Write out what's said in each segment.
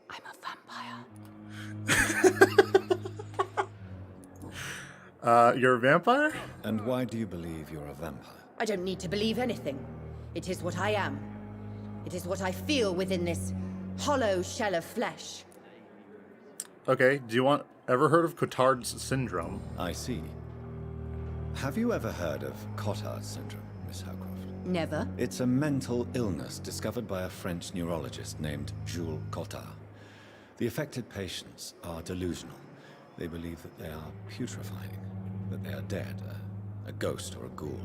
I'm a vampire. You're a vampire? And why do you believe you're a vampire? I don't need to believe anything. It is what I am. It is what I feel within this hollow shell of flesh. Okay, ever heard of Cotard's syndrome? I see. Have you ever heard of Cotard's syndrome, Miss Howcroft? Never. It's a mental illness discovered by a French neurologist named Jules Cotard. The affected patients are delusional. They believe that they are putrefying, that they are dead, a ghost or a ghoul,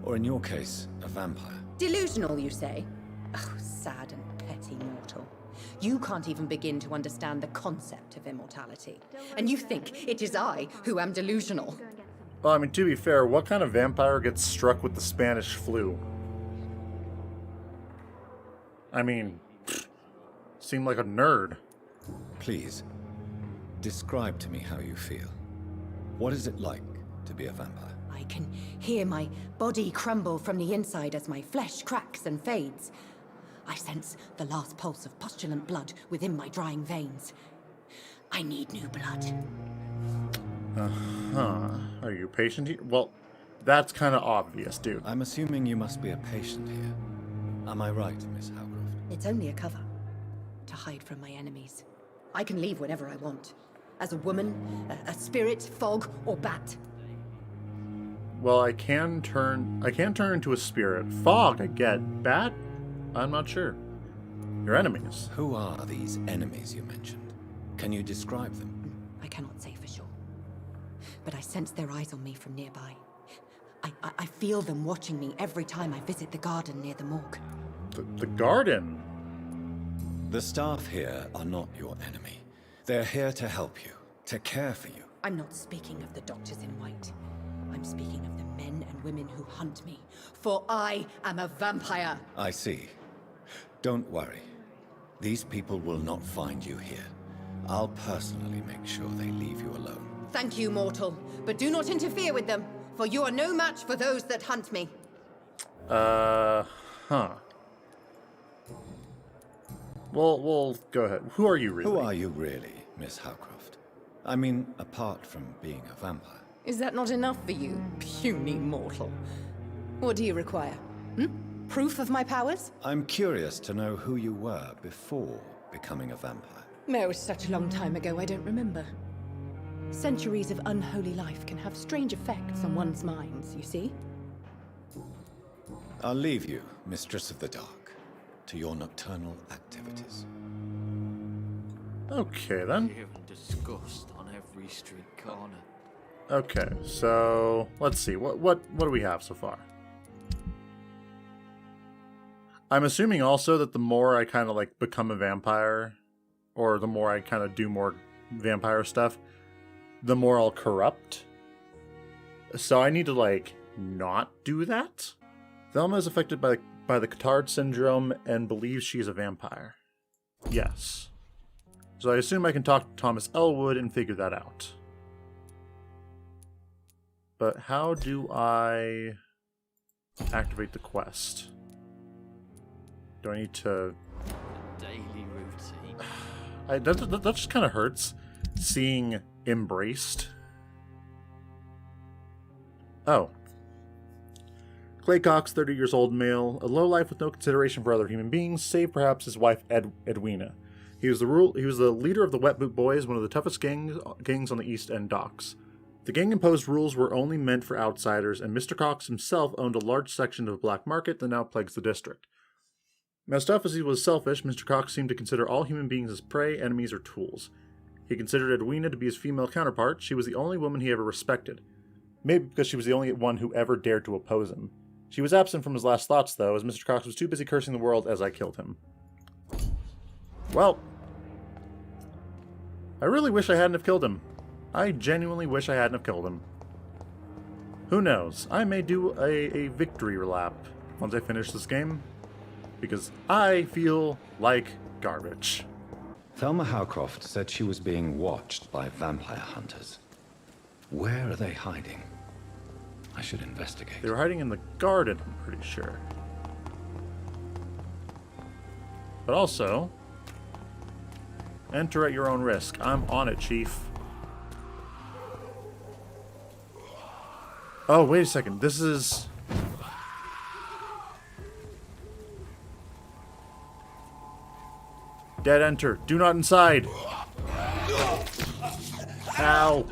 or in your case, a vampire. Delusional, you say? Oh, sad and petty mortal. You can't even begin to understand the concept of immortality. And you think it is I who am delusional. Well, I mean, to be fair, what kind of vampire gets struck with the Spanish flu? I mean, seemed like a nerd. Please, describe to me how you feel. What is it like to be a vampire? I can hear my body crumble from the inside as my flesh cracks and fades. I sense the last pulse of postulant blood within my drying veins. I need new blood. Are you patient here? Well, that's kind of obvious, dude. I'm assuming you must be a patient here. Am I right, Miss Howcroft? It's only a cover to hide from my enemies. I can leave whenever I want. As a woman, a spirit, fog, or bat. Well, I can turn into a spirit. Fog, I get. Bat? I'm not sure. Your enemies. Who are these enemies you mentioned? Can you describe them? I cannot say for sure. But I sense their eyes on me from nearby. I feel them watching me every time I visit the garden near the morgue. The garden? The staff here are not your enemy. They're here to help you, to care for you. I'm not speaking of the doctors in white. I'm speaking of the men and women who hunt me. For I am a vampire. I see. Don't worry. These people will not find you here. I'll personally make sure they leave you alone. Thank you, mortal. But do not interfere with them, for you are no match for those that hunt me. Well, go ahead. Who are you really? Who are you really, Miss Howcroft? I mean, apart from being a vampire. Is that not enough for you, puny mortal? What do you require? Proof of my powers? I'm curious to know who you were before becoming a vampire. It was such a long time ago, I don't remember. Centuries of unholy life can have strange effects on one's minds, you see? I'll leave you, Mistress of the Dark, to your nocturnal activities. Okay, then. Fear and disgust on every street corner. Okay, so let's see. What do we have so far? I'm assuming also that the more I kind of like become a vampire, or the more I kind of do more vampire stuff, the more I'll corrupt. So I need to like not do that. Thelma is affected by the Cotard syndrome and believes she is a vampire. Yes. So I assume I can talk to Thomas Elwood and figure that out. But how do I activate the quest? Do I need to... Daily routine. That just kind of hurts. Seeing embraced. Oh. Clay Cox, 30 years old, male, a lowlife with no consideration for other human beings, save perhaps his wife Edwina. He was the leader of the Wet Boot Boys, one of the toughest gangs on the East End docks. The gang-imposed rules were only meant for outsiders, and Mr. Cox himself owned a large section of the black market that now plagues the district. As tough as he was selfish, Mr. Cox seemed to consider all human beings as prey, enemies, or tools. He considered Edwina to be his female counterpart. She was the only woman he ever respected. Maybe because she was the only one who ever dared to oppose him. She was absent from his last thoughts, though, as Mr. Cox was too busy cursing the world as I killed him. Well, I really wish I hadn't have killed him. I genuinely wish I hadn't have killed him. Who knows? I may do a victory lap once I finish this game, because I feel like garbage. Thelma Howcroft said she was being watched by vampire hunters. Where are they hiding? I should investigate. They were hiding in the garden, I'm pretty sure. But also, Enter at your own risk. I'm on it, Chief. Oh, wait a second. This is... Dead enter. Do not inside. Ow.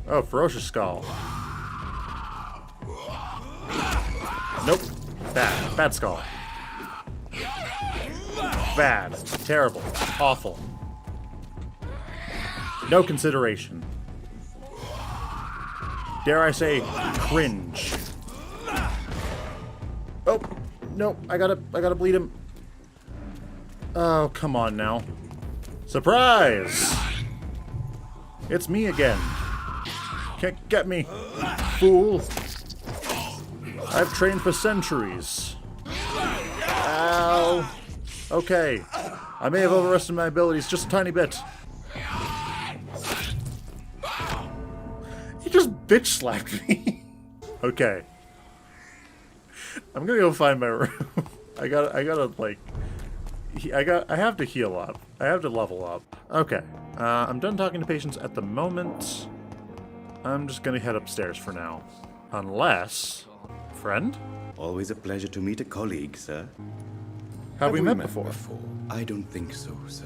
Oh, ferocious skull. Nope. Bad. Bad skull. Bad. Terrible. Awful. No consideration. Dare I say, cringe. Oh, no, I gotta bleed him. Oh, come on now. Surprise! It's me again. Can't get me, fool. I've trained for centuries. Ow. Okay. I may have overestimated my abilities just a tiny bit. He just bitch slapped me. Okay. I'm gonna go find my room. I have to heal up. I have to level up. Okay. I'm done talking to patients at the moment. I'm just gonna head upstairs for now. Unless... Friend? Always a pleasure to meet a colleague, sir. Have we met before? I don't think so, sir.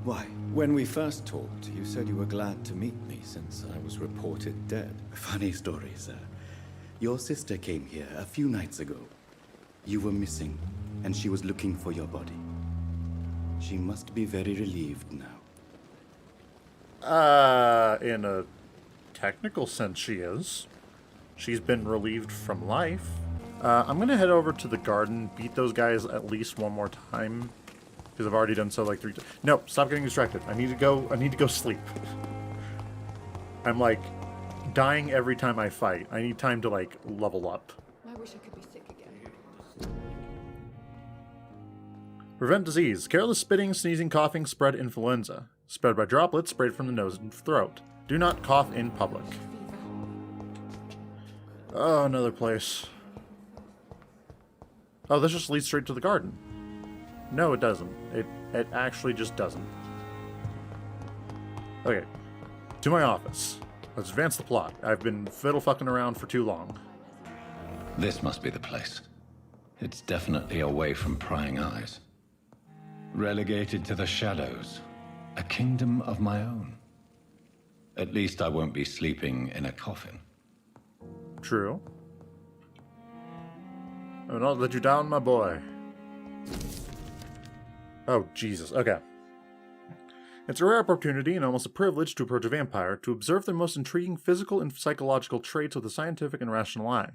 Why? When we first talked, you said you were glad to meet me since I was reported dead. Funny story, sir. Your sister came here a few nights ago. You were missing, and she was looking for your body. She must be very relieved now. In a technical sense, she is. She's been relieved from life. I'm gonna head over to the garden, beat those guys at least one more time. Because I've already done so like 3 times. No, stop getting distracted. I need to go sleep. I'm like dying every time I fight. I need time to like level up. I wish I could be sick again. Prevent disease. Careless spitting, sneezing, coughing, spread influenza. Spread by droplets sprayed from the nose and throat. Do not cough in public. Oh, another place. Oh, this just leads straight to the garden. No, it doesn't. It actually just doesn't. Okay. To my office. Let's advance the plot. I've been fiddle-fucking around for too long. This must be the place. It's definitely away from prying eyes. Relegated to the shadows. A kingdom of my own. At least I won't be sleeping in a coffin. True. I will not let you down, my boy. Oh, Jesus. Okay. It's a rare opportunity and almost a privilege to approach a vampire, to observe their most intriguing physical and psychological traits with a scientific and rational eye.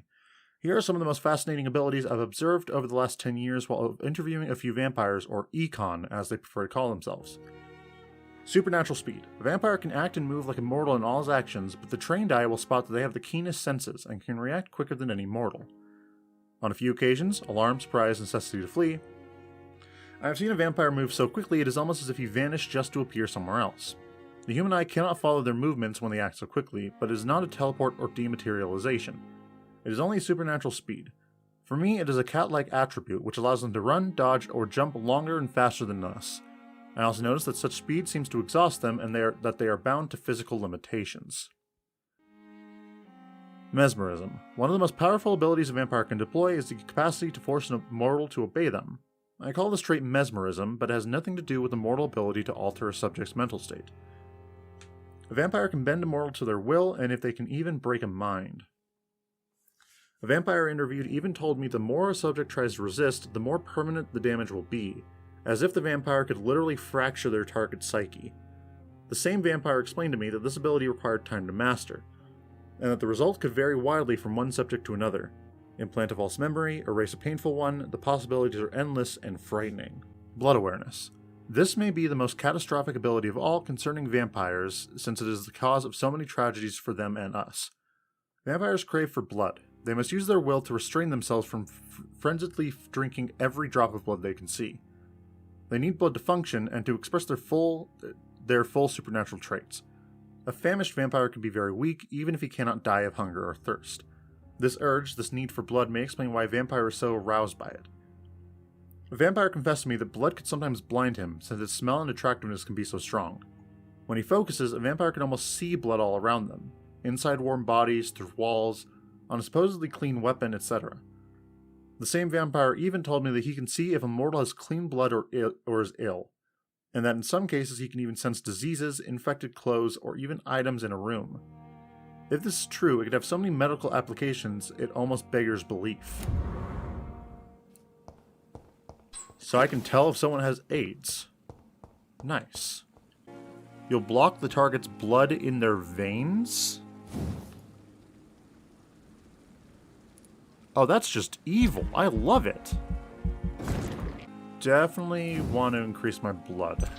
Here are some of the most fascinating abilities I've observed over the last 10 years while interviewing a few vampires, or econ, as they prefer to call themselves. Supernatural speed. A vampire can act and move like a mortal in all his actions, but the trained eye will spot that they have the keenest senses and can react quicker than any mortal. On a few occasions, alarm, surprise, necessity to flee, I have seen a vampire move so quickly it is almost as if he vanished just to appear somewhere else. The human eye cannot follow their movements when they act so quickly, but it is not a teleport or dematerialization. It is only supernatural speed. For me, it is a cat-like attribute which allows them to run, dodge, or jump longer and faster than us. I also notice that such speed seems to exhaust them and that they are bound to physical limitations. Mesmerism. One of the most powerful abilities a vampire can deploy is the capacity to force a mortal to obey them. I call this trait mesmerism, but it has nothing to do with the mortal ability to alter a subject's mental state. A vampire can bend a mortal to their will, and if they can even break a mind. A vampire I interviewed even told me the more a subject tries to resist, the more permanent the damage will be, as if the vampire could literally fracture their target's psyche. The same vampire explained to me that this ability required time to master, and that the result could vary widely from one subject to another. Implant a false memory, erase a painful one, the possibilities are endless and frightening. Blood awareness. This may be the most catastrophic ability of all concerning vampires, since it is the cause of so many tragedies for them and us. Vampires crave for blood. They must use their will to restrain themselves from frenziedly drinking every drop of blood they can see. They need blood to function and to express their full supernatural traits. A famished vampire can be very weak, even if he cannot die of hunger or thirst. This urge, this need for blood, may explain why Vampyr is so aroused by it. Vampyr confessed to me that blood could sometimes blind him, since its smell and attractiveness can be so strong. When he focuses, a vampire can almost see blood all around them, inside warm bodies, through walls, on a supposedly clean weapon, etc. The same vampire even told me that he can see if a mortal has clean blood or is ill, and that in some cases he can even sense diseases, infected clothes, or even items in a room. If this is true, it could have so many medical applications, it almost beggars belief. So I can tell if someone has AIDS. Nice. You'll block the target's blood in their veins? Oh, that's just evil. I love it. Definitely want to increase my blood.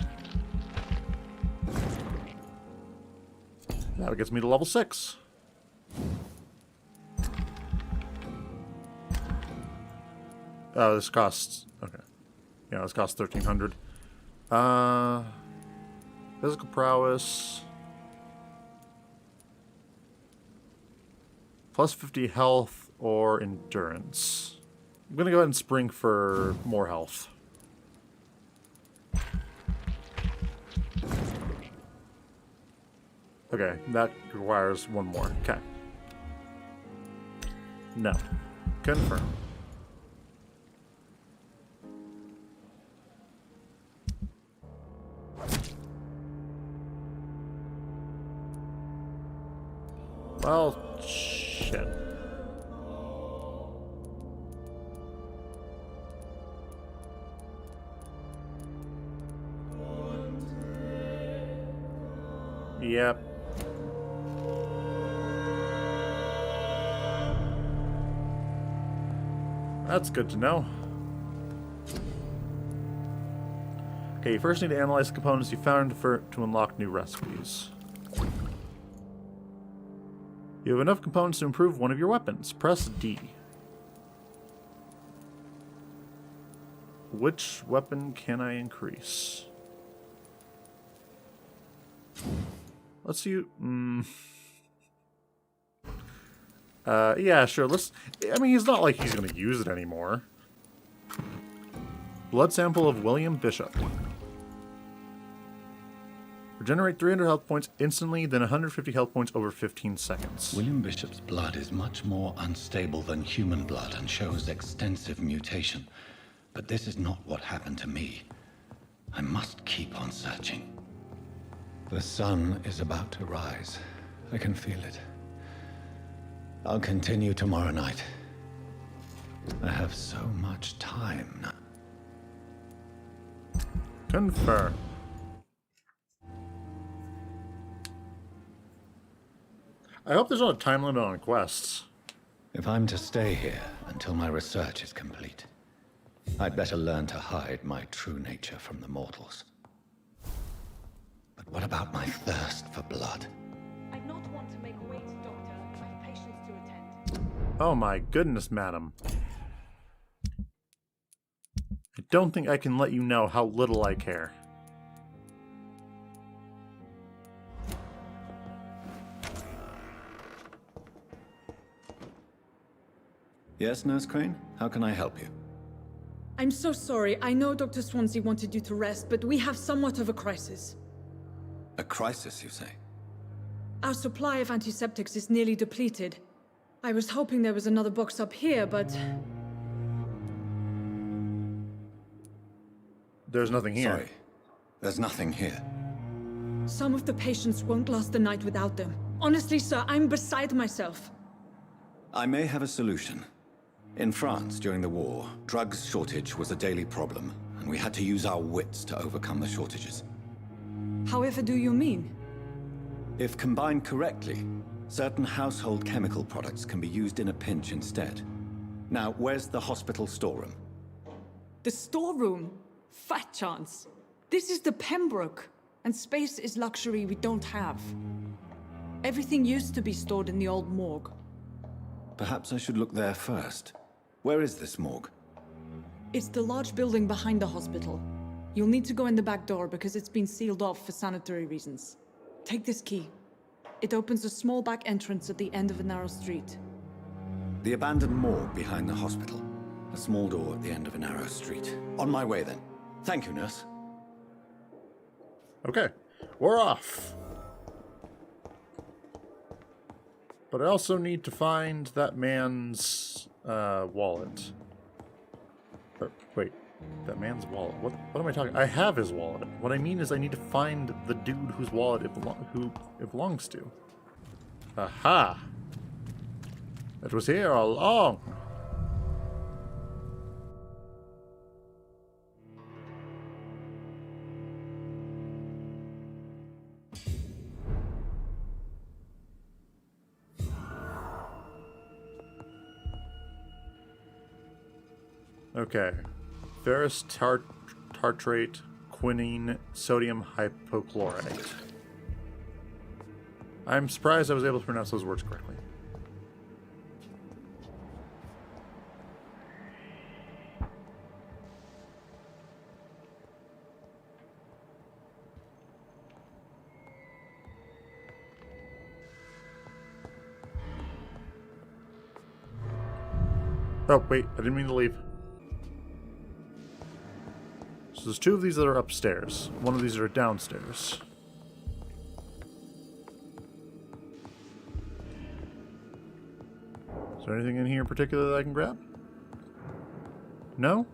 That gets me to level 6. Oh, this costs... Okay. Yeah, this costs 1,300. Physical prowess. Plus 50 health or endurance. I'm gonna go ahead and spring for more health. Okay, that requires one more. Okay. No. Confirm. Well, shit. Yep. That's good to know. Okay, you first need to analyze the components you found to unlock new recipes. You have enough components to improve one of your weapons. Press D. Which weapon can I increase? Let's use... yeah, sure, let's... I mean, he's not like he's gonna use it anymore. Blood sample of William Bishop. Regenerate 300 health points instantly, then 150 health points over 15 seconds. William Bishop's blood is much more unstable than human blood and shows extensive mutation. But this is not what happened to me. I must keep on searching. The sun is about to rise. I can feel it. I'll continue tomorrow night. I have so much time now. Confirm. I hope there's not a time limit on quests. If I'm to stay here until my research is complete, I'd better learn to hide my true nature from the mortals. But what about my thirst for blood? I not want to make wait, Doctor. I have patients to attend. Oh my goodness, madam. I don't think I can let you know how little I care. Yes, Nurse Crane? How can I help you? I'm so sorry. I know Dr. Swansea wanted you to rest, but we have somewhat of a crisis. A crisis, you say? Our supply of antiseptics is nearly depleted. I was hoping there was another box up here, but... There's nothing here. Sorry. There's nothing here. some of the patients won't last the night without them. Honestly, sir, I'm beside myself. I may have a solution. In France, during the war, drugs shortage was a daily problem, and we had to use our wits to overcome the shortages. However do you mean? If combined correctly, certain household chemical products can be used in a pinch instead. Now, where's the hospital storeroom? The storeroom? Fat chance. This is the Pembroke, and space is luxury we don't have. Everything used to be stored in the old morgue. Perhaps I should look there first. Where is this morgue? It's the large building behind the hospital. You'll need to go in the back door because it's been sealed off for sanitary reasons. Take this key. It opens a small back entrance at the end of a narrow street. The abandoned morgue behind the hospital. A small door at the end of a narrow street. On my way, then. Thank you, nurse. Okay, we're off. But I also need to find that man's wallet. Or, wait, that man's wallet. What am I talking? I have his wallet. What I mean is I need to find the dude whose wallet who it belongs to. Aha! It was here all along. Okay. Ferrous tartrate, quinine, sodium hypochlorite. I'm surprised I was able to pronounce those words correctly. Oh, wait, I didn't mean to leave. So there's two of these that are upstairs. One of these are downstairs. Is there anything in here in particular that I can grab? No?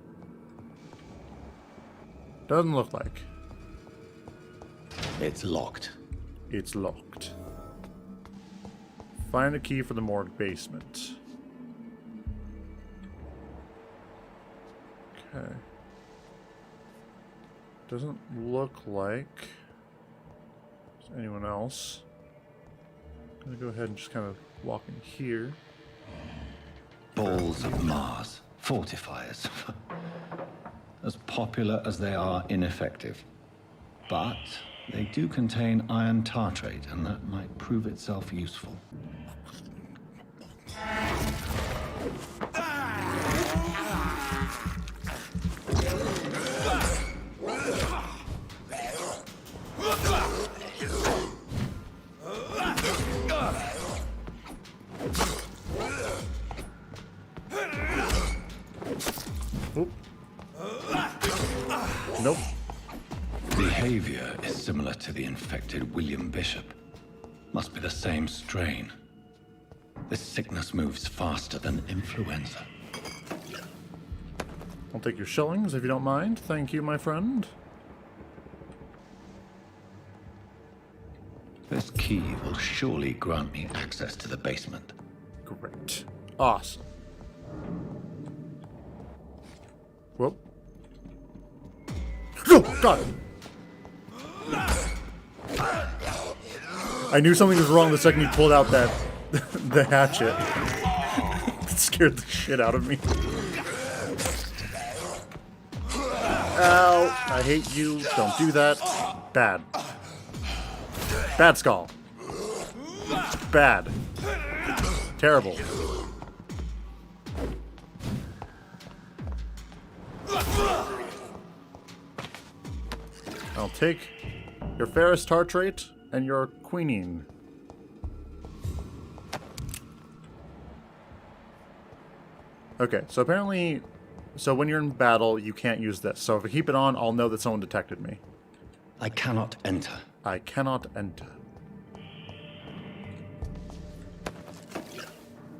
Doesn't look like. It's locked. It's locked. Find a key for the morgue basement. Okay. Doesn't look like there's anyone else. I'm gonna go ahead and just kind of walk in here. Balls of Mars. Fortifiers. As popular as they are ineffective. But they do contain iron tartrate, and that might prove itself useful. Oop. Nope. Behavior is similar to the infected William Bishop. Must be the same strain. This sickness moves faster than influenza. I'll take your shillings if you don't mind. Thank you, my friend. This key will surely grant me access to the basement. Great. Awesome. Whoop. Oh, God! I knew something was wrong the second you pulled out that the hatchet. It scared the shit out of me. Ow! I hate you. Don't do that. Bad. Bad skull. Bad. Terrible. I'll take your ferrous tartrate and your quinine. Okay, so apparently, when you're in battle, you can't use this. So if I keep it on, I'll know that someone detected me. I cannot enter. I cannot enter.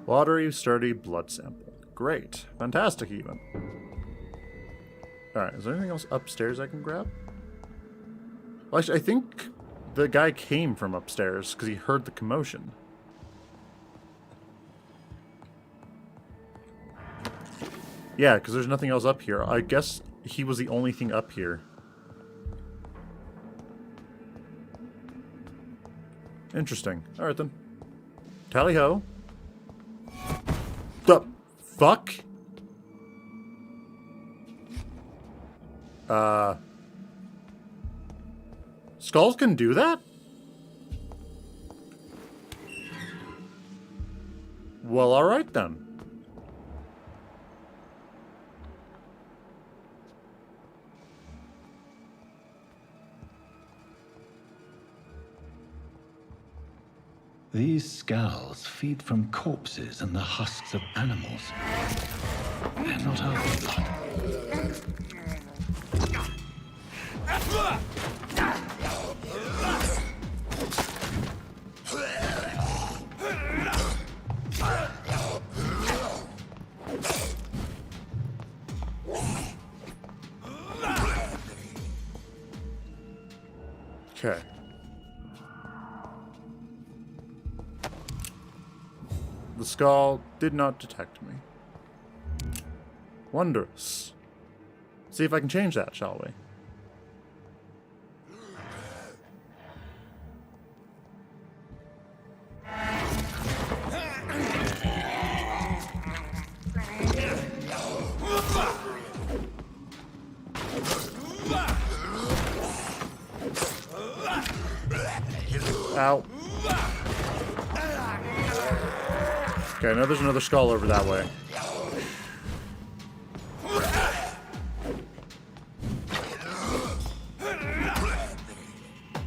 Watery, sturdy blood sample. Great. Fantastic, even. Alright, is there anything else upstairs I can grab? Well, actually, I think the guy came from upstairs because he heard the commotion. Yeah, because there's nothing else up here. I guess he was the only thing up here. Interesting. Alright then. Tally-ho. The fuck? Skulls can do that? Well, alright then. These skulls feed from corpses and the husks of animals. They're not our blood. Okay. The skull did not detect me. Wondrous. See if I can change that, shall we? Ow. Okay, now there's another skull over that way.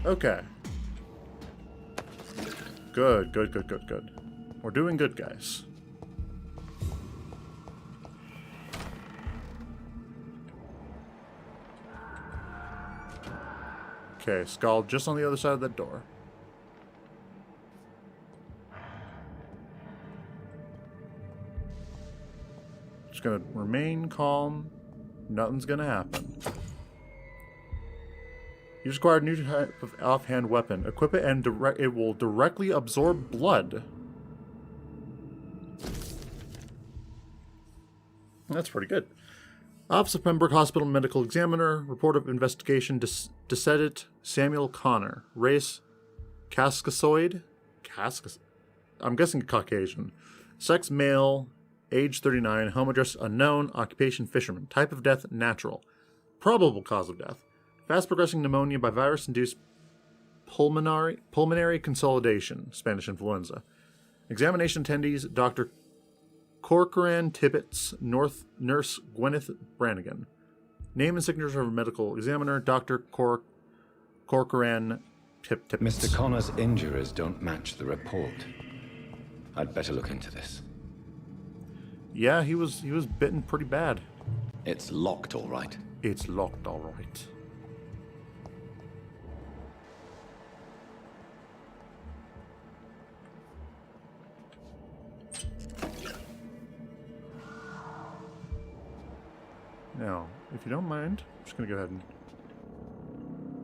Okay. Good, good, good, good, good. We're doing good, guys. Okay, skull just on the other side of that door. Just gonna remain calm. Nothing's gonna happen. You just acquired a new type of offhand weapon. Equip it and it will directly absorb blood. That's pretty good. Office of Pembroke Hospital Medical Examiner. Report of investigation. Decedent Samuel Connor. Race Cascasoid. I'm guessing Caucasian. Sex male. Age 39. Home address unknown. Occupation fisherman. Type of death natural. Probable cause of death. Fast progressing pneumonia by virus-induced pulmonary consolidation. Spanish influenza. Examination attendees. Dr. Corcoran Tibbetts, Nurse Gwyneth Brannigan. Name and signature of medical examiner, Dr. Corcoran Tibbetts. Mr. Connor's injuries don't match the report. I'd better look into this. Yeah, he was bitten pretty bad. It's locked, all right. It's locked, all right. Now, if you don't mind, I'm just going to go ahead and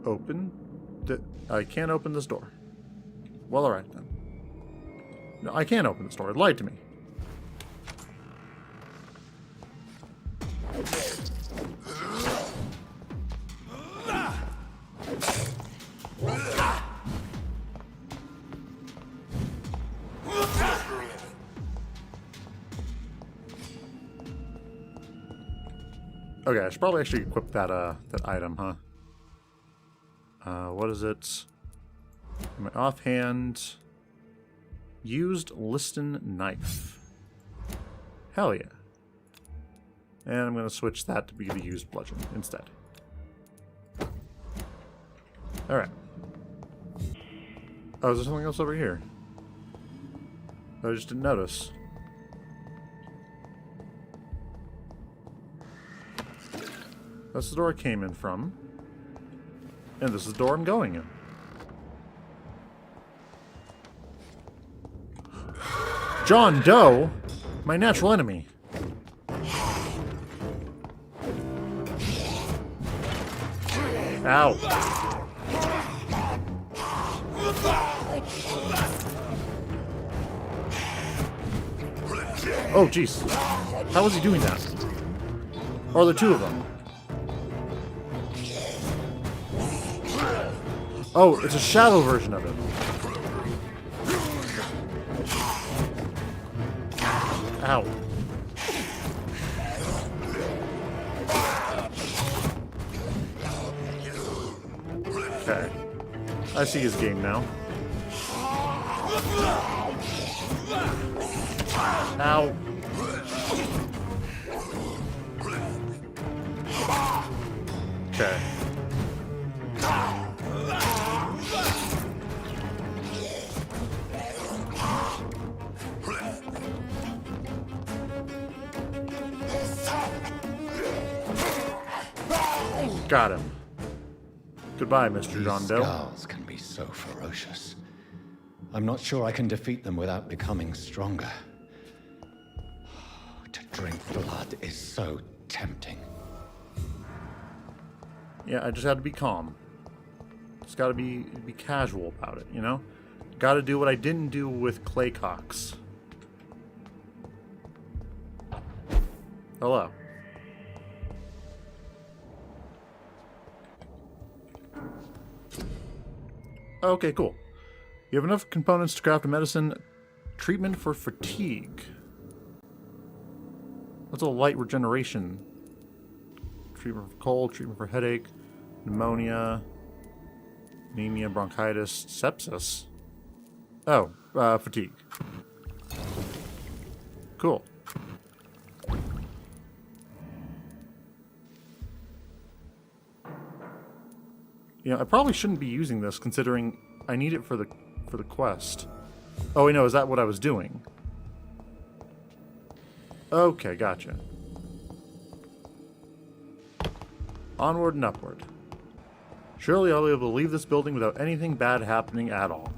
open I can't open this door. Well, alright then. No, I can't open this door. It lied to me. Okay, I should probably actually equip that that item, huh? What is it? My offhand used Liston knife. Hell yeah. And I'm gonna switch that to be the used bludgeon instead. Alright. Oh, is there something else over here? I just didn't notice. That's the door I came in from. And this is the door I'm going in. John Doe? My natural enemy. Ow. Oh, jeez. How is he doing that? Or are there two of them? Oh, it's a shadow version of it. Ow. Okay. I see his game now. Ow. Okay. Got him. Goodbye, Mr. John These Doe. scowls can be so ferocious. I'm not sure I can defeat them without becoming stronger. To drink blood is so tempting. Yeah, I just had to be calm. Just gotta be casual about it, you know? Gotta do what I didn't do with Claycox. Hello. Okay, cool. You have enough components to craft a medicine treatment for fatigue. That's a light regeneration. Treatment for cold, treatment for headache, pneumonia, anemia, bronchitis, sepsis. Oh, fatigue. Cool. You know, I probably shouldn't be using this considering I need it for the quest. Oh, wait, no, is that what I was doing? Okay, gotcha. Onward and upward. Surely I'll be able to leave this building without anything bad happening at all.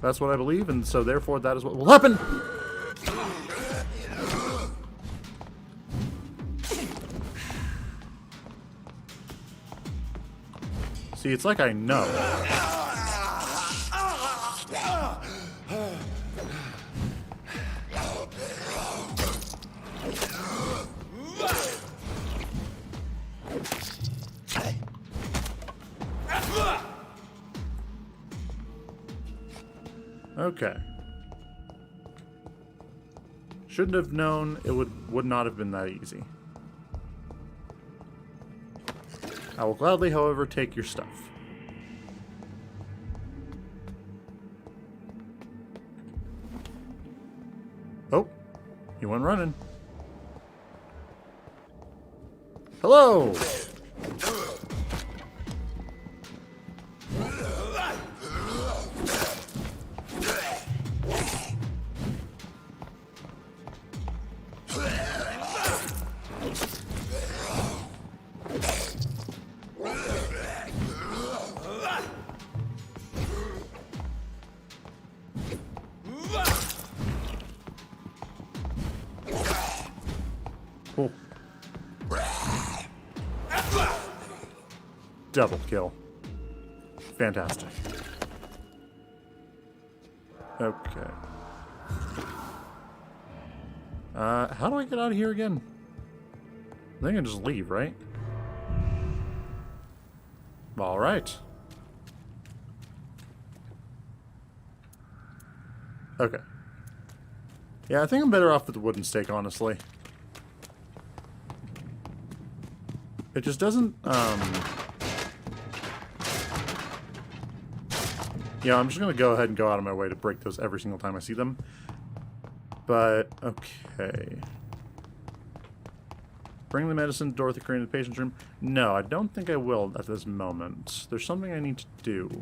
That's what I believe, and so therefore that is what will happen! See, it's like I know. Okay. Shouldn't have known it would not have been that easy. I will gladly, however, take your stuff. Oh, you went running. Hello! Cool. Double kill. Fantastic. Okay. How do I get out of here again? I think I just leave, right? Alright. Okay. Yeah, I think I'm better off with the wooden stake, honestly. It just doesn't, yeah, I'm just gonna go ahead and go out of my way to break those every single time I see them. But, okay. Bring the medicine to Dorothy Crane to the patient's room. No, I don't think I will at this moment. There's something I need to do.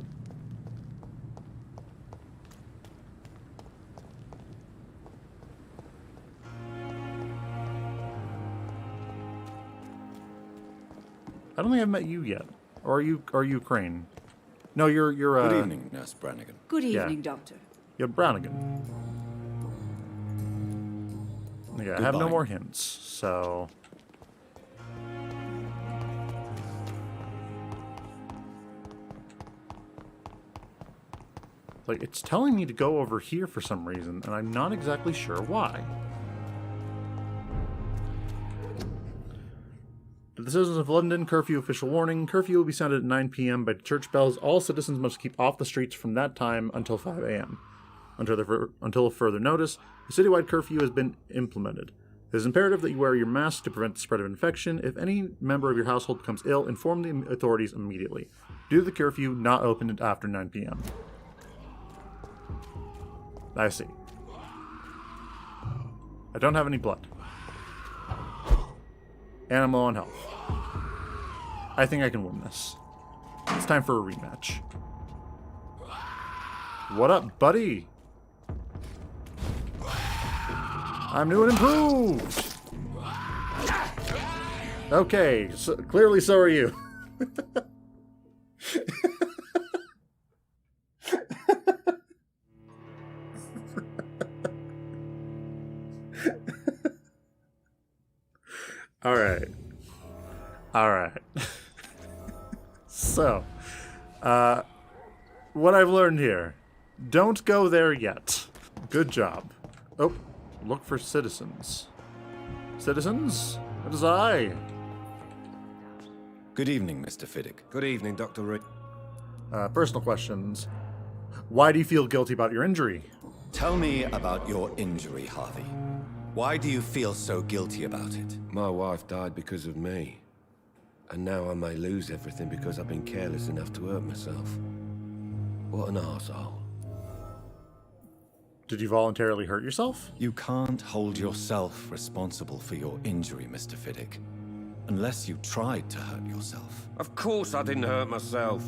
I don't think I've met you yet. Or are you Crane? No, you're Good evening, Nurse Brannigan. Good Yeah. evening, Doctor. You're Brownigan. Yeah, I have no Goodbye. more hints, so... Like, it's telling me to go over here for some reason, and I'm not exactly sure why. To the citizens of London, curfew official warning. Curfew will be sounded at 9 p.m. by church bells. All citizens must keep off the streets from that time until 5 a.m. Until further notice, a citywide curfew has been implemented. It is imperative that you wear your mask to prevent the spread of infection. If any member of your household becomes ill, inform the authorities immediately. Due to the curfew, not open after 9 p.m. I see. I don't have any blood. And I'm low on health. I think I can win this. It's time for a rematch. What up, buddy? I'm new and improved! Okay, so, clearly so are you. All right. All right. So, what I've learned here, don't go there yet. Good job. Oh, look for citizens. Citizens? It is I. Good evening, Mr. Fiddick. Good evening, Dr. Reed. Personal questions. Why do you feel guilty about your injury? Tell me about your injury, Harvey. Why do you feel so guilty about it? My wife died because of me. And now I may lose everything because I've been careless enough to hurt myself. What an arsehole. Did you voluntarily hurt yourself? You can't hold yourself responsible for your injury, Mr. Fiddick. Unless you tried to hurt yourself. Of course I didn't hurt myself.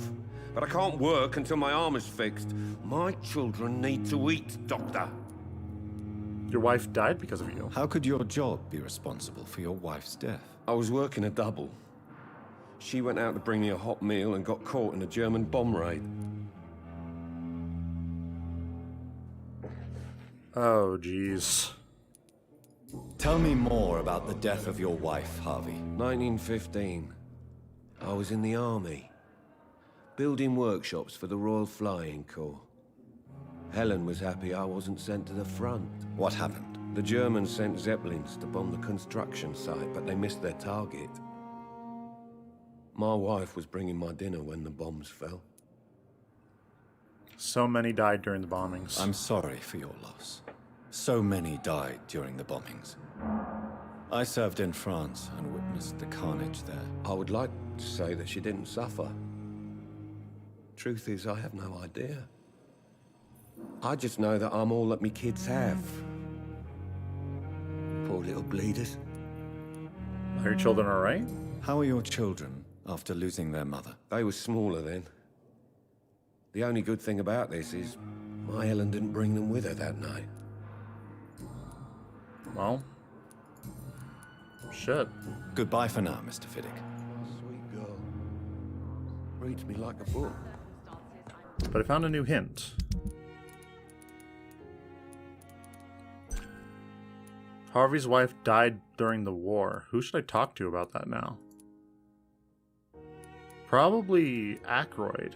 But I can't work until my arm is fixed. My children need to eat, Doctor. Your wife died because of you. How could your job be responsible for your wife's death? I was working a double. She went out to bring me a hot meal and got caught in a German bomb raid. Oh, jeez. Tell me more about the death of your wife, Harvey. 1915. I was in the army. Building workshops for the Royal Flying Corps. Helen was happy I wasn't sent to the front. What happened? The Germans sent Zeppelins to bomb the construction site, but they missed their target. My wife was bringing my dinner when the bombs fell. So many died during the bombings. I'm sorry for your loss. So many died during the bombings. I served in France and witnessed the carnage there. I would like to say that she didn't suffer. Truth is, I have no idea. I just know that I'm all that me kids have. Poor little bleeders. Are your children all right? How are your children after losing their mother? They were smaller then. The only good thing about this is my Helen didn't bring them with her that night. Well, shit. Goodbye for now, Mr. Fiddick. Sweet girl. Reads me like a book. But I found a new hint. Harvey's wife died during the war. Who should I talk to about that now? Probably Aykroyd.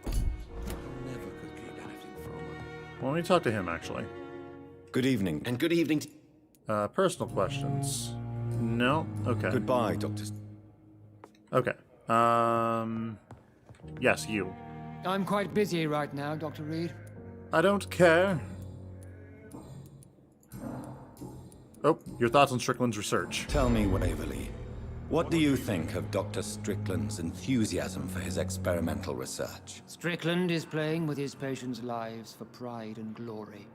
Never could get anything from her. Well, let me talk to him, actually. Good evening. And good evening. Personal questions. No? Okay. Goodbye, Dr. Okay. Yes, you. I'm quite busy right now, Dr. Reed. I don't care. Oh, your thoughts on Strickland's research. Tell me, Waverly, what do you think of Dr. Strickland's enthusiasm for his experimental research? Strickland is playing with his patients' lives for pride and glory.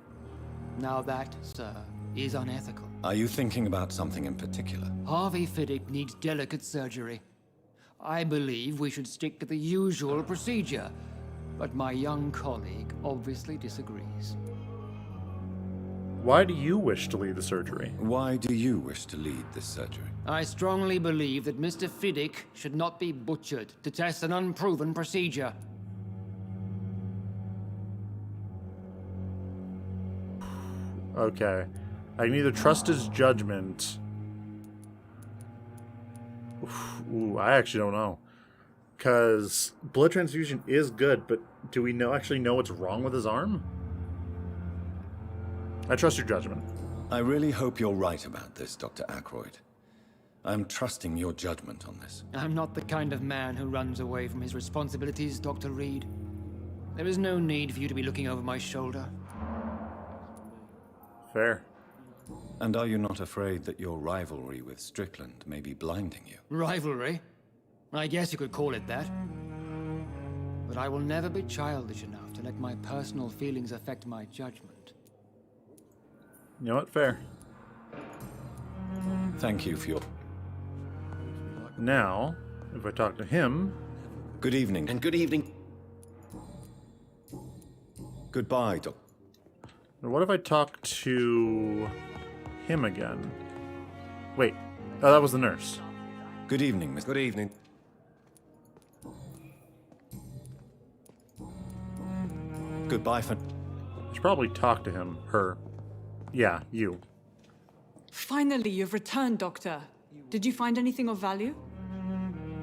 Now that, sir, is unethical. Are you thinking about something in particular? Harvey Fiddick needs delicate surgery. I believe we should stick to the usual procedure, but my young colleague obviously disagrees. Why do you wish to lead the surgery? Why do you wish to lead this surgery? I strongly believe that Mr. Fiddick should not be butchered to test an unproven procedure. Okay. I can either trust his judgment. Ooh, I actually don't know. Because blood transfusion is good, but do we actually know what's wrong with his arm? I trust your judgment. I really hope you're right about this, Dr. Aykroyd. I'm trusting your judgment on this. I'm not the kind of man who runs away from his responsibilities, Dr. Reed. There is no need for you to be looking over my shoulder. Fair. And are you not afraid that your rivalry with Strickland may be blinding you? Rivalry? I guess you could call it that. But I will never be childish enough to let my personal feelings affect my judgment. You know what? Fair. Thank you for your... Now, if I talk to him... Good evening. And good evening. Goodbye, Doc. What if I talk to him again? Wait. Oh, that was the nurse. Good evening, Mr. Good evening. Goodbye for... I should probably talk to him. Her. Yeah, you. Finally, you've returned, Doctor. Did you find anything of value?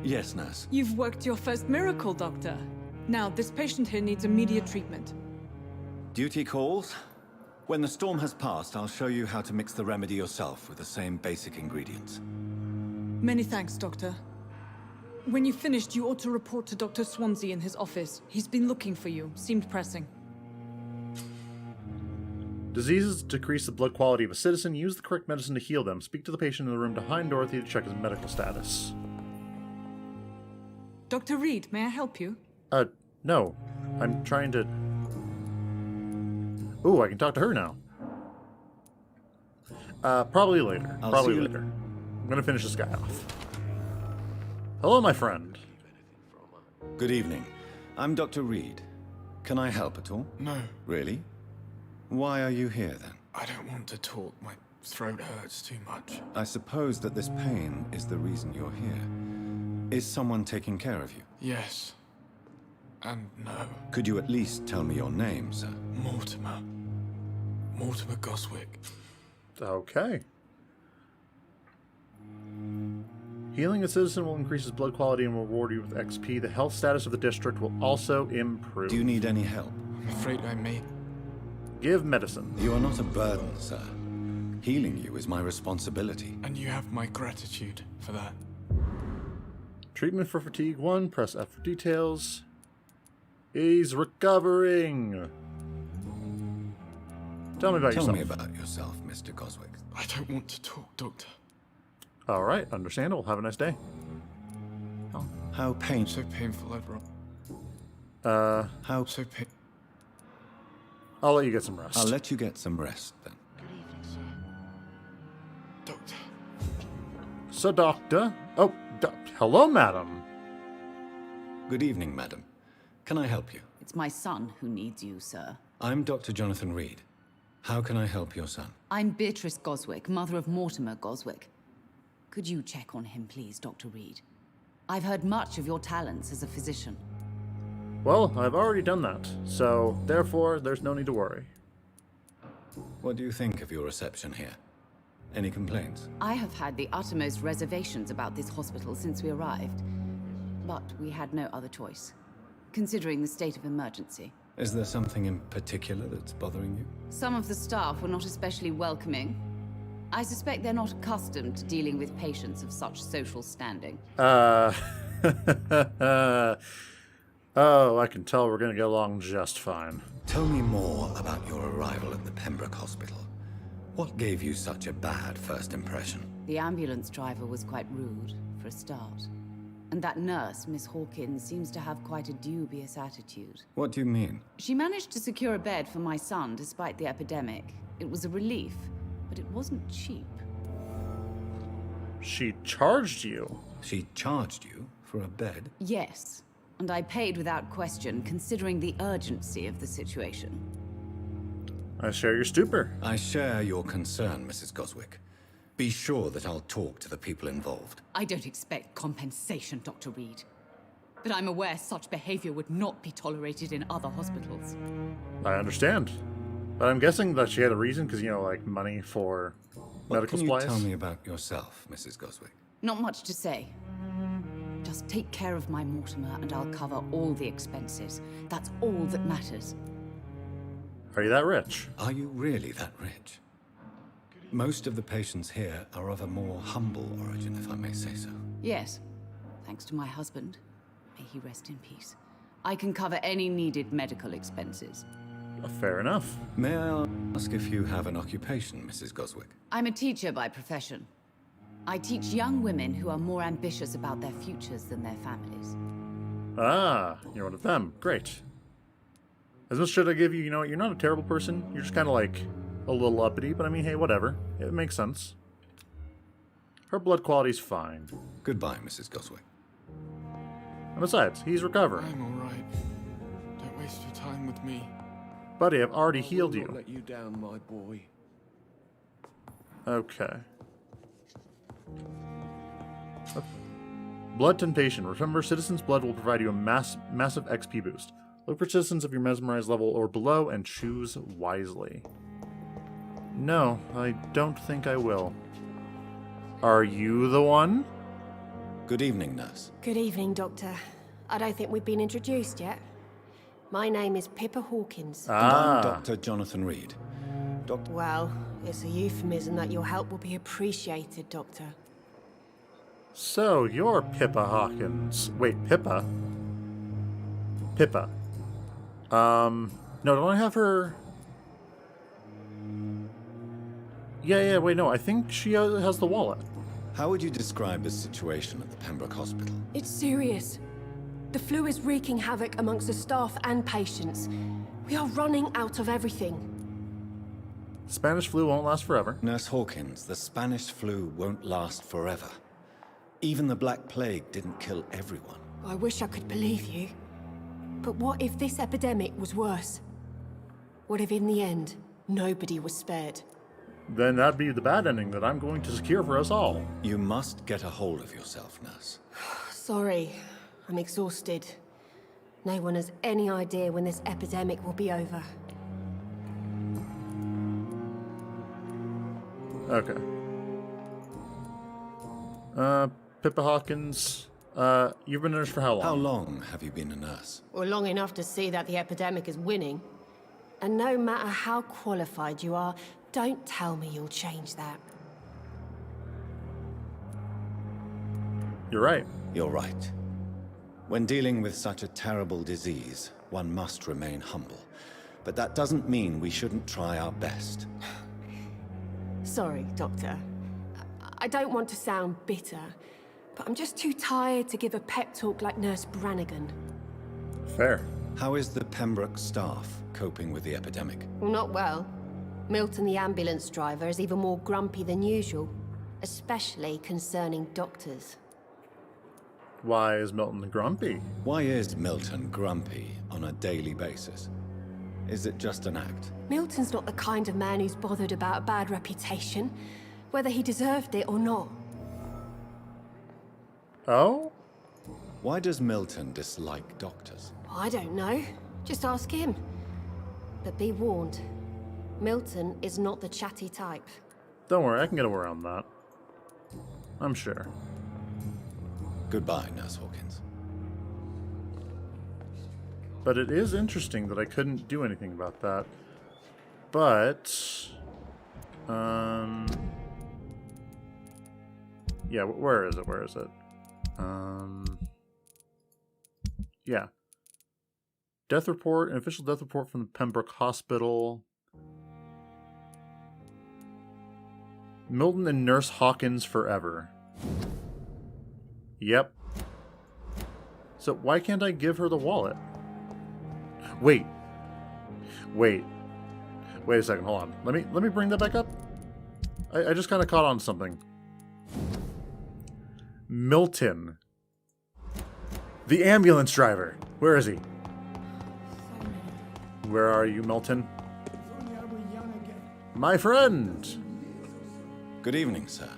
Yes, nurse. You've worked your first miracle, Doctor. Now, this patient here needs immediate treatment. Duty calls. When the storm has passed, I'll show you how to mix the remedy yourself with the same basic ingredients. Many thanks, Doctor. When you've finished, you ought to report to Dr. Swansea in his office. He's been looking for you. Seemed pressing. Diseases decrease the blood quality of a citizen. Use the correct medicine to heal them. Speak to the patient in the room behind Dorothy to check his medical status. Dr. Reed, may I help you? No. I'm trying to... Ooh, I can talk to her now. Probably later. Probably later. I'm gonna finish this guy off. Hello, my friend. Good evening. I'm Dr. Reed. Can I help at all? No, Really? Why are you here, then? I don't want to talk. My throat hurts too much. I suppose that this pain is the reason you're here. Is someone taking care of you? Yes. And no. Could you at least tell me your name, sir? Mortimer. Mortimer Goswick. Okay. Healing a citizen will increase his blood quality and will reward you with XP. The health status of the district will also improve. Do you need any help? I'm afraid I may. Give medicine. You are not a burden, sir. Healing you is my responsibility. And you have my gratitude for that. Treatment for fatigue 1. Press F for details. He's recovering. Tell me about yourself. Tell me about yourself, Mr. Goswick. I don't want to talk, Doctor. All right, understandable. Have a nice day. How painful. So painful, Edward. How... So pain. I'll let you get some rest. I'll let you get some rest, then. Good evening, sir. Doctor. So, doctor. Oh, hello, madam. Good evening, madam. Can I help you? It's my son who needs you, sir. I'm Dr. Jonathan Reed. How can I help your son? I'm Beatrice Goswick, mother of Mortimer Goswick. Could you check on him, please, Dr. Reed? I've heard much of your talents as a physician. Well, I've already done that, so therefore there's no need to worry. What do you think of your reception here? Any complaints? I have had the uttermost reservations about this hospital since we arrived. But we had no other choice, considering the state of emergency. Is there something in particular that's bothering you? Some of the staff were not especially welcoming. I suspect they're not accustomed to dealing with patients of such social standing. Oh, I can tell we're gonna get along just fine. Tell me more about your arrival at the Pembroke Hospital. What gave you such a bad first impression? The ambulance driver was quite rude, for a start. And that nurse, Miss Hawkins, seems to have quite a dubious attitude. What do you mean? She managed to secure a bed for my son despite the epidemic. It was a relief, but it wasn't cheap. She charged you? She charged you for a bed? Yes, and I paid without question, considering the urgency of the situation. I share your stupor. I share your concern, Mrs. Goswick. Be sure that I'll talk to the people involved. I don't expect compensation, Dr. Reed. But I'm aware such behavior would not be tolerated in other hospitals. I understand. But I'm guessing that she had a reason, because, like, money for medical supplies. What can you tell me about yourself, Mrs. Goswick? Not much to say. Just take care of my Mortimer and I'll cover all the expenses. That's all that matters. Are you that rich? Are you really that rich? Most of the patients here are of a more humble origin, if I may say so. Yes, thanks to my husband. May he rest in peace. I can cover any needed medical expenses. Fair enough. May I ask if you have an occupation, Mrs. Goswick? I'm a teacher by profession. I teach young women who are more ambitious about their futures than their families. Ah, you're one of them. Great. As much should I give you, you're not a terrible person. You're just kind of like a little uppity, but I mean, hey, whatever. It makes sense. Her blood quality's fine. Goodbye, Mrs. Goswick. And besides, he's recovering. I'm all right. Don't waste your time with me. Buddy, I've already healed I will you. not let you down, my boy. Okay. Blood Temptation. Remember, Citizen's Blood will provide you a massive XP boost. Look for citizens of your mesmerized level or below and choose wisely. No, I don't think I will. Are you the one? Good evening, nurse. Good evening, Doctor. I don't think we've been introduced yet. My name is Pippa Hawkins. And I'm Dr. Jonathan Reed. Well, it's a euphemism that your help will be appreciated, Doctor. So, you're Pippa Hawkins. Wait, Pippa? Pippa. No, don't I have her... Yeah, wait, no, I think she has the wallet. How would you describe the situation at the Pembroke Hospital? It's serious. The flu is wreaking havoc amongst the staff and patients. We are running out of everything. Spanish flu won't last forever. Nurse Hawkins, the Spanish flu won't last forever. Even the Black Plague didn't kill everyone. I wish I could believe you. But what if this epidemic was worse? What if in the end, nobody was spared? Then that'd be the bad ending that I'm going to secure for us all. You must get a hold of yourself, nurse. Sorry, I'm exhausted. No one has any idea when this epidemic will be over. Okay. Pippa Hawkins, you've been a nurse for how long? How long have you been a nurse? Well, long enough to see that the epidemic is winning. And no matter how qualified you are, don't tell me you'll change that. You're right. You're right. When dealing with such a terrible disease, one must remain humble. But that doesn't mean we shouldn't try our best. Sorry, Doctor. I don't want to sound bitter, but I'm just too tired to give a pep talk like Nurse Brannigan. Fair. How is the Pembroke staff coping with the epidemic? Well, not well. Milton, the ambulance driver, is even more grumpy than usual, especially concerning doctors. Why is Milton grumpy? Why is Milton grumpy on a daily basis? Is it just an act? Milton's not the kind of man who's bothered about a bad reputation, whether he deserved it or not. Oh? Why does Milton dislike doctors? I don't know. Just ask him. But be warned, Milton is not the chatty type. Don't worry, I can get around that. I'm sure. Goodbye, Nurse Hawkins. But it is interesting that I couldn't do anything about that. But... yeah, where is it? Where is it? Yeah. Death report, an official death report from the Pembroke Hospital. Milton and Nurse Hawkins forever. Yep. So why can't I give her the wallet? Wait a second, hold on. Let me bring that back up. I just kind of caught on something. Milton. The ambulance driver. Where is he? Where are you, Milton? My friend. Good evening, sir.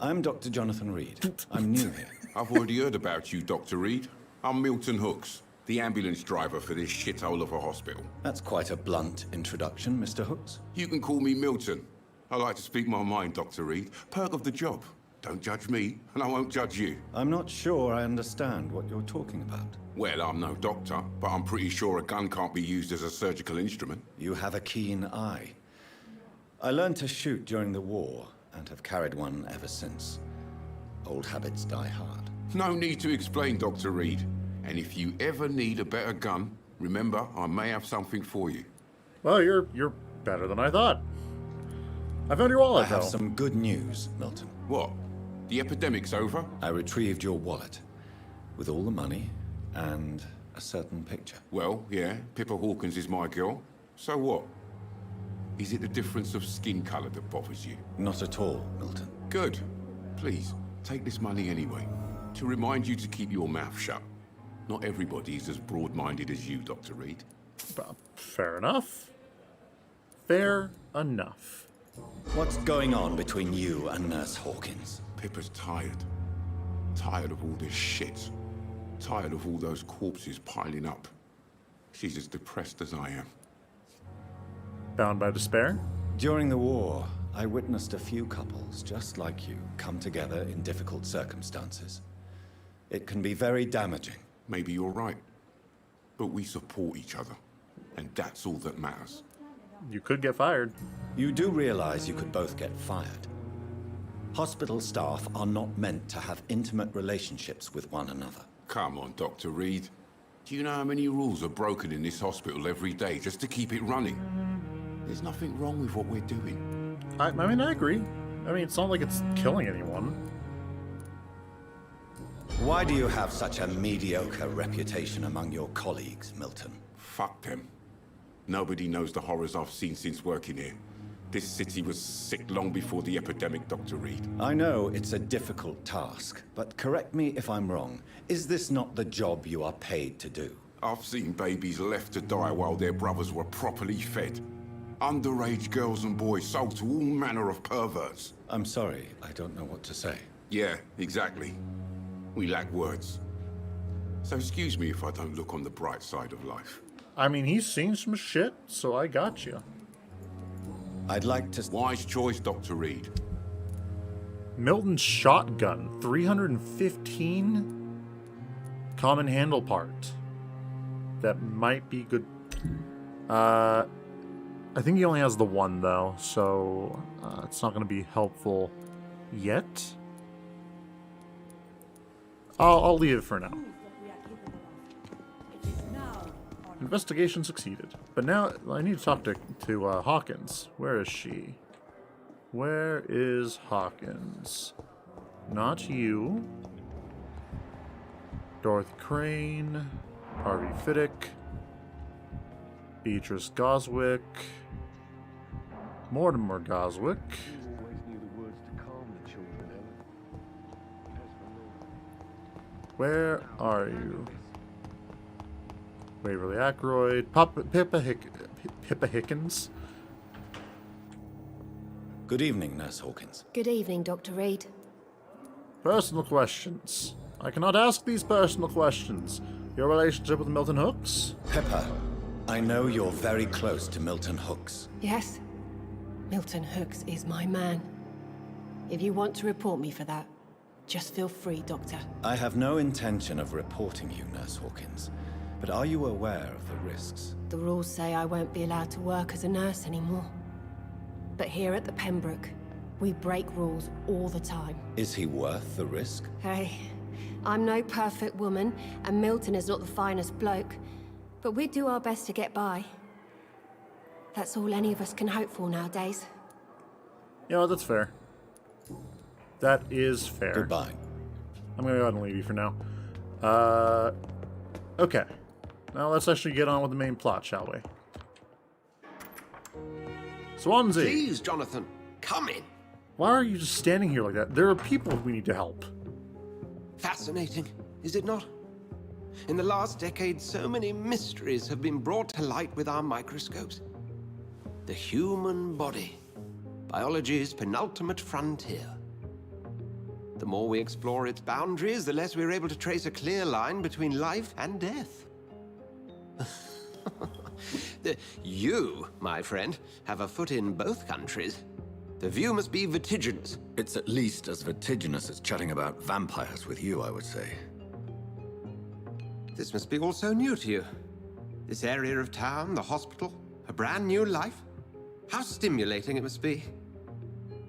I'm Dr. Jonathan Reed. I'm new here. I've already heard about you, Dr. Reed. I'm Milton Hooks, the ambulance driver for this shithole of a hospital. That's quite a blunt introduction, Mr. Hooks. You can call me Milton. I like to speak my mind, Dr. Reed. Perk of the job. Don't judge me, and I won't judge you. I'm not sure I understand what you're talking about. Well, I'm no doctor, but I'm pretty sure a gun can't be used as a surgical instrument. You have a keen eye. I learned to shoot during the war, and have carried one ever since. Old habits die hard. No need to explain, Dr. Reed. And if you ever need a better gun, remember, I may have something for you. Well, you're better than I thought. I found your wallet, I have though. some good news, Milton. What? The epidemic's over? I retrieved your wallet, with all the money, and a certain picture. Well, yeah, Pippa Hawkins is my girl. So what? Is it the difference of skin color that bothers you? Not at all, Milton. Good. Please, take this money anyway. To remind you to keep your mouth shut. Not everybody is as broad-minded as you, Dr. Reed. Fair enough. Fair enough. What's going on between you and Nurse Hawkins? Pippa's tired. Tired of all this shit. Tired of all those corpses piling up. She's as depressed as I am. Bound by despair? During the war, I witnessed a few couples just like you come together in difficult circumstances. It can be very damaging. Maybe you're right. But we support each other. And that's all that matters. You could get fired. You do realize you could both get fired. Hospital staff are not meant to have intimate relationships with one another. Come on, Dr. Reed. Do you know how many rules are broken in this hospital every day just to keep it running? There's nothing wrong with what we're doing. I mean, I agree. I mean, it's not like it's killing anyone. Why do you have such a mediocre reputation among your colleagues, Milton? Fuck them. Nobody knows the horrors I've seen since working here. This city was sick long before the epidemic, Dr. Reed. I know it's a difficult task, but correct me if I'm wrong. Is this not the job you are paid to do? I've seen babies left to die while their brothers were properly fed. Underage girls and boys sold to all manner of perverts. I'm sorry, I don't know what to say. Yeah, exactly. We lack words. So excuse me if I don't look on the bright side of life. I mean, he's seen some shit, so I got you. I'd like to... Wise choice, Dr. Reed. Milton's shotgun, 315 common handle part. That might be good. I think he only has the one, though, so it's not going to be helpful yet. I'll leave it for now. Investigation succeeded. But now I need to talk to Hawkins. Where is she? Where is Hawkins? Not you. Dorothy Crane. Harvey Fiddick. Beatrice Goswick. Mortimer Goswick. Where are you? Waverly Ackroyd. Pippa Hickens. Good evening, Nurse Hawkins. Good evening, Dr. Reed. Personal questions. I cannot ask these personal questions. Your relationship with Milton Hooks? Pippa, I know you're very close to Milton Hooks. Yes, Milton Hooks is my man. If you want to report me for that, just feel free, Doctor. I have no intention of reporting you, Nurse Hawkins. But are you aware of the risks? The rules say I won't be allowed to work as a nurse anymore. But here at the Pembroke, we break rules all the time. Is he worth the risk? Hey, I'm no perfect woman, and Milton is not the finest bloke. But we do our best to get by. That's all any of us can hope for nowadays. Yeah, well, that's fair. That is fair. Goodbye. I'm gonna go ahead and leave you for now. Okay. Now let's actually get on with the main plot, shall we? Swansea! Please, Jonathan, come in. Why are you just standing here like that? There are people we need to help. Fascinating, is it not? In the last decade, so many mysteries have been brought to light with our microscopes. The human body, biology's penultimate frontier. The more we explore its boundaries, the less we're able to trace a clear line between life and death. You, my friend, have a foot in both countries. The view must be vertiginous. It's at least as vertiginous as chatting about vampires with you, I would say. This must be all so new to you. This area of town, the hospital, a brand new life. How stimulating it must be.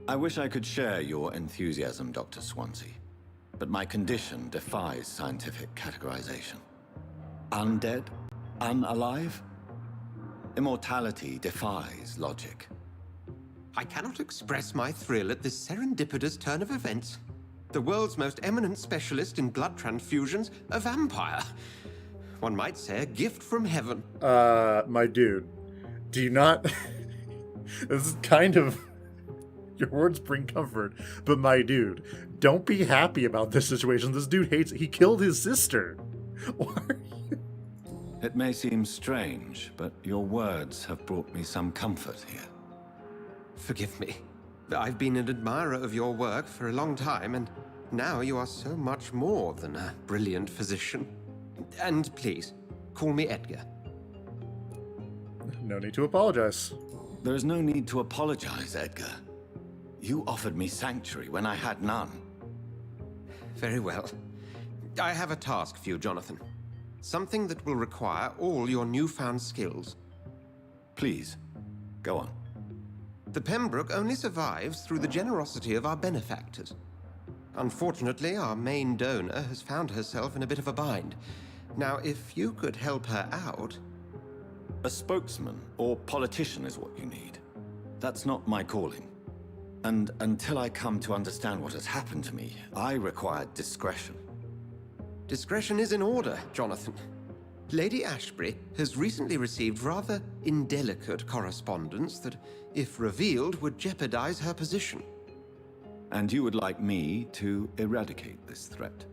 I wish I could share your enthusiasm, Dr. Swansea, but my condition defies scientific categorization. Undead? Unalive? Immortality defies logic. I cannot express my thrill at this serendipitous turn of events. The world's most eminent specialist in blood transfusions, a vampire. One might say a gift from heaven. My dude, do you not... This is kind of... Your words bring comfort, but my dude, don't be happy about this situation. This dude hates... He killed his sister. Why are you... It may seem strange, but your words have brought me some comfort here. Forgive me. I've been an admirer of your work for a long time, and Now you are so much more than a brilliant physician. And please, call me Edgar. No need to apologize. There is no need to apologize, Edgar. You offered me sanctuary when I had none. Very well. I have a task for you, Jonathan. Something that will require all your newfound skills. Please, go on. The Pembroke only survives through the generosity of our benefactors. Unfortunately, our main donor has found herself in a bit of a bind. Now, if you could help her out... A spokesman or politician is what you need. That's not my calling. And until I come to understand what has happened to me, I require discretion. Discretion is in order, Jonathan. Lady Ashbury has recently received rather indelicate correspondence that, if revealed, would jeopardize her position. And you would like me to eradicate this threat?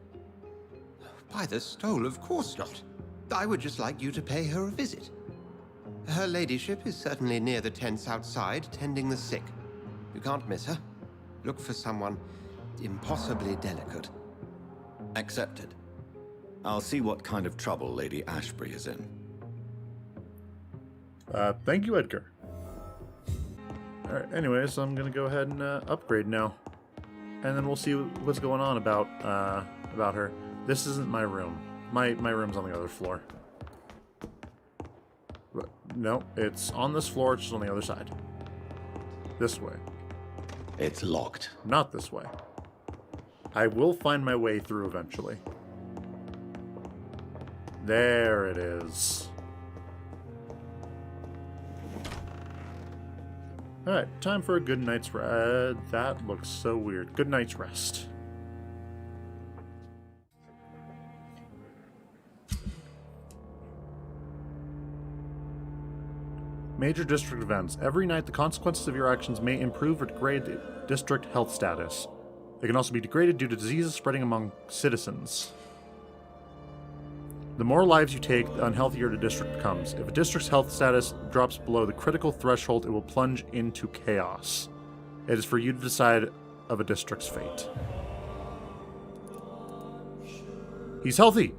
By the stole, of course not. I would just like you to pay her a visit. Her ladyship is certainly near the tents outside, tending the sick. You can't miss her. Look for someone impossibly delicate. Accepted. I'll see what kind of trouble Lady Ashbury is in. Thank you, Edgar. Alright, anyways, I'm gonna go ahead and upgrade now. And then we'll see what's going on about her. This isn't my room. My room's on the other floor. But, no, it's on this floor, it's just on the other side. This way. It's locked. Not this way. I will find my way through eventually. There it is. Alright, time for a good night's rest. That looks so weird. Good night's rest. Major district events. Every night, the consequences of your actions may improve or degrade the district health status. They can also be degraded due to diseases spreading among citizens. The more lives you take, the unhealthier the district becomes. If a district's health status drops below the critical threshold, it will plunge into chaos. It is for you to decide of a district's fate. He's healthy!